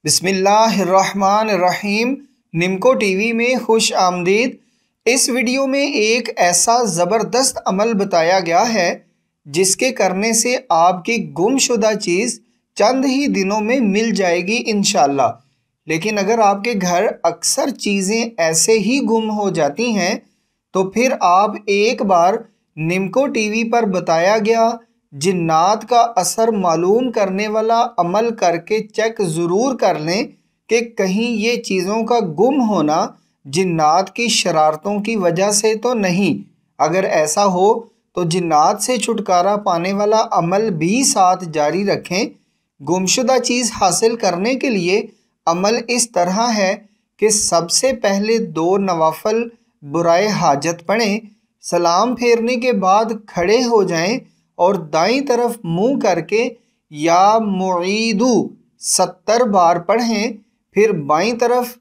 बिस्मिल्लाहिर्रहमानिर्रहीम। निमको टीवी में खुश आमदीद। इस वीडियो में एक ऐसा ज़बरदस्त अमल बताया गया है जिसके करने से आपकी गुमशुदा चीज़ चंद ही दिनों में मिल जाएगी इंशाअल्लाह। लेकिन अगर आपके घर अक्सर चीज़ें ऐसे ही गुम हो जाती हैं तो फिर आप एक बार निमको टीवी पर बताया गया जिन्नात का असर मालूम करने वाला अमल करके चेक ज़रूर कर लें कि कहीं ये चीज़ों का गुम होना जिन्नात की शरारतों की वजह से तो नहीं। अगर ऐसा हो तो जिन्नात से छुटकारा पाने वाला अमल भी साथ जारी रखें। गुमशुदा चीज़ हासिल करने के लिए अमल इस तरह है कि सबसे पहले 2 नवाफिल बुराए हाजत पढ़ें। सलाम फेरने के बाद खड़े हो जाएं और दाईं तरफ मुंह करके या मुईदू 70 बार पढ़ें। फिर बाईं तरफ,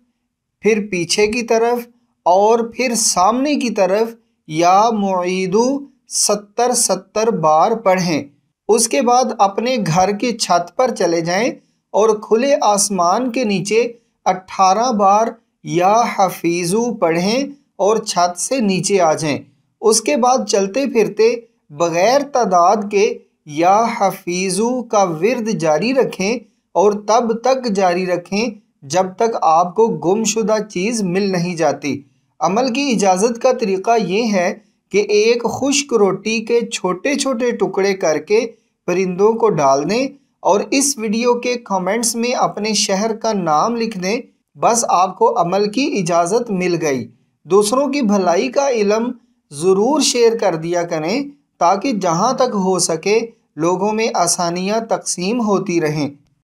फिर पीछे की तरफ और फिर सामने की तरफ या मुईदू 70 बार पढ़ें। उसके बाद अपने घर की छत पर चले जाएं और खुले आसमान के नीचे 18 बार या हफीज़ू पढ़ें और छत से नीचे आ जाएं। उसके बाद चलते फिरते बग़ैर तादाद के या हफीज़ू का विर्द जारी रखें और तब तक जारी रखें जब तक आपको गुमशुदा चीज़ मिल नहीं जाती। अमल की इजाज़त का तरीक़ा ये है कि एक खुश्क रोटी के छोटे छोटे टुकड़े करके परिंदों को डाल दें और इस वीडियो के कमेंट्स में अपने शहर का नाम लिख दें। बस आपको अमल की इजाज़त मिल गई। दूसरों की भलाई का इल्म ज़रूर शेयर कर दिया करें ताकि जहाँ तक हो सके लोगों में आसानियाँ तकसीम होती रहें।